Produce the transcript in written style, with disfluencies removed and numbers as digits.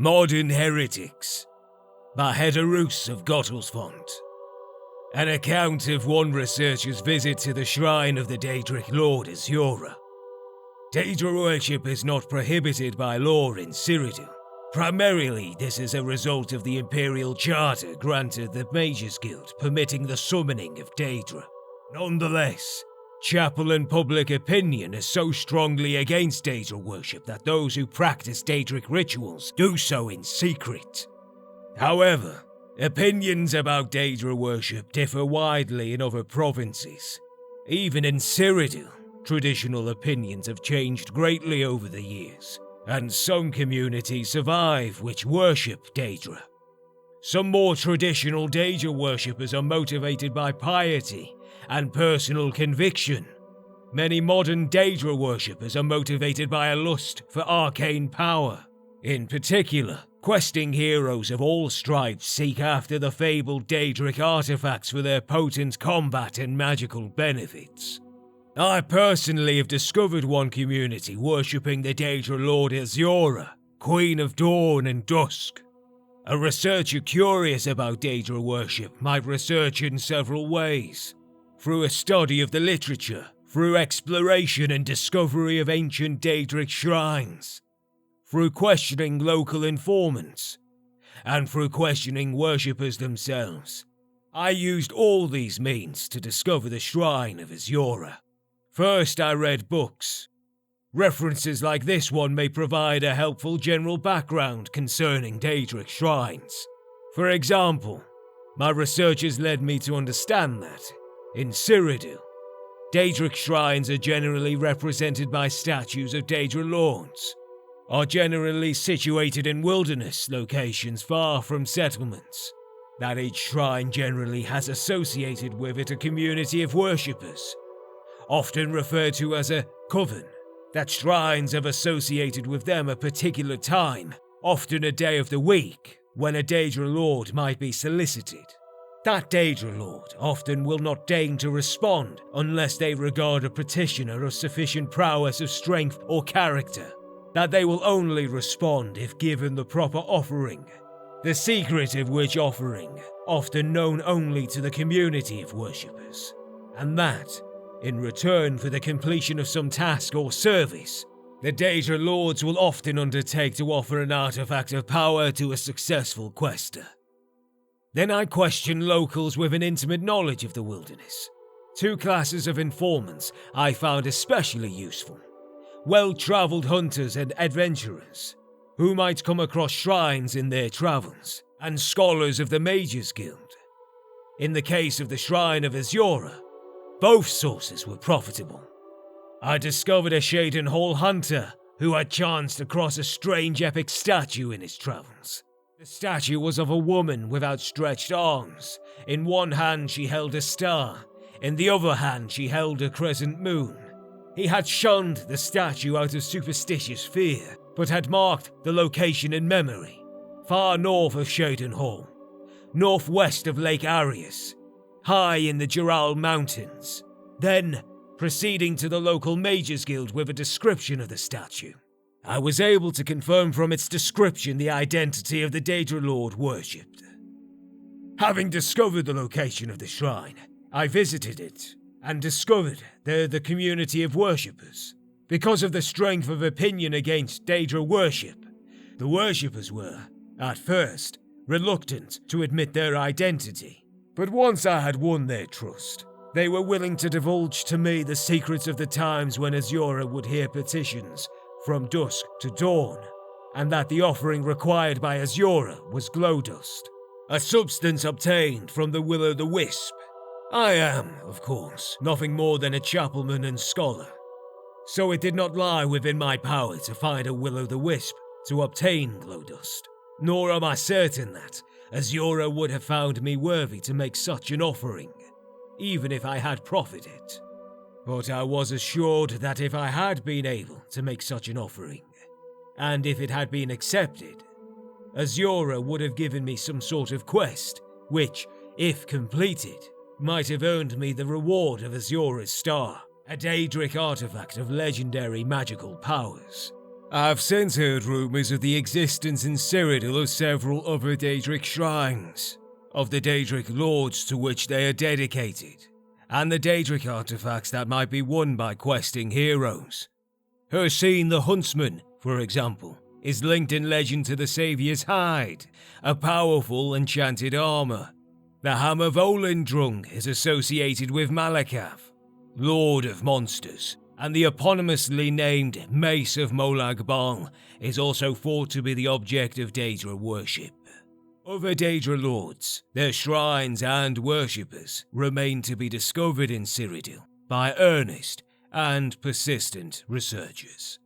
Modern Heretics by Heretics of Gottlesfont. An account of one researcher's visit to the shrine of the daedric lord Azura. Daedra worship is not prohibited by law in Cyrodiil. Primarily, this is a result of the Imperial Charter granted the Mages Guild permitting the summoning of Daedra. Nonetheless, chapel and public opinion is so strongly against Daedra worship that those who practice daedric rituals do so in secret. However, opinions about Daedra worship differ widely in other provinces. Even in Cyrodiil, traditional opinions have changed greatly over the years, and some communities survive which worship Daedra. Some more traditional Daedra worshippers are motivated by piety and personal conviction. Many modern Daedra worshippers are motivated by a lust for arcane power. In particular, questing heroes of all stripes seek after the fabled daedric artifacts for their potent combat and magical benefits. I personally have discovered one community worshipping the Daedra Lord Azura, Queen of Dawn and Dusk. A researcher curious about Daedra worship might research in several ways. Through a study of the literature, through exploration and discovery of ancient daedric shrines, through questioning local informants, and through questioning worshippers themselves. I used all these means to discover the shrine of Azura. First, I read books. References like this one may provide a helpful general background concerning daedric shrines. For example, my researches led me to understand that, in Cyrodiil, daedric shrines are generally represented by statues of Daedra lords, are generally situated in wilderness locations far from settlements, that each shrine generally has associated with it a community of worshippers, often referred to as a coven, that shrines have associated with them a particular time, often a day of the week, when a Daedra lord might be solicited. That Daedra lord often will not deign to respond unless they regard a petitioner of sufficient prowess of strength or character, that they will only respond if given the proper offering, the secret of which offering often known only to the community of worshippers, and that, in return for the completion of some task or service, the Daedra lords will often undertake to offer an artifact of power to a successful quester. Then I questioned locals with an intimate knowledge of the wilderness. Two classes of informants I found especially useful: well-traveled hunters and adventurers, who might come across shrines in their travels, and scholars of the Mages Guild. In the case of the Shrine of Azura, both sources were profitable. I discovered a Shaden Hall hunter who had chanced across a strange epic statue in his travels. The statue was of a woman with outstretched arms. In one hand she held a star, in the other hand she held a crescent moon. He had shunned the statue out of superstitious fear, but had marked the location in memory, far north of Shaden Hall, northwest of Lake Arius, high in the Jural Mountains, then proceeding to the local Mages Guild with a description of the statue. I was able to confirm from its description the identity of the Daedra Lord worshipped. Having discovered the location of the shrine, I visited it and discovered the community of worshippers. Because of the strength of opinion against Daedra worship, the worshippers were, at first, reluctant to admit their identity. But once I had won their trust, they were willing to divulge to me the secrets of the times when Azura would hear petitions from dusk to dawn, and that the offering required by Azura was glow dust, a substance obtained from the will-o'-the-wisp. I am, of course, nothing more than a chapelman and scholar, so it did not lie within my power to find a will-o'-the-wisp to obtain glow dust, nor am I certain that Azura would have found me worthy to make such an offering, even if I had profited. But I was assured that if I had been able to make such an offering, and if it had been accepted, Azura would have given me some sort of quest, which, if completed, might have earned me the reward of Azura's star, a daedric artifact of legendary magical powers. I've since heard rumours of the existence in Cyrodiil of several other daedric shrines, of the daedric lords to which they are dedicated, and the daedric artifacts that might be won by questing heroes. Hercene the Huntsman, for example, is linked in legend to the Saviour's Hide, a powerful enchanted armour. The Hammer Volendrung is associated with Malakath, Lord of Monsters, and the eponymously named Mace of Molag Bal is also thought to be the object of Daedra worship. Other Daedra lords, their shrines and worshippers remain to be discovered in Cyrodiil by earnest and persistent researchers.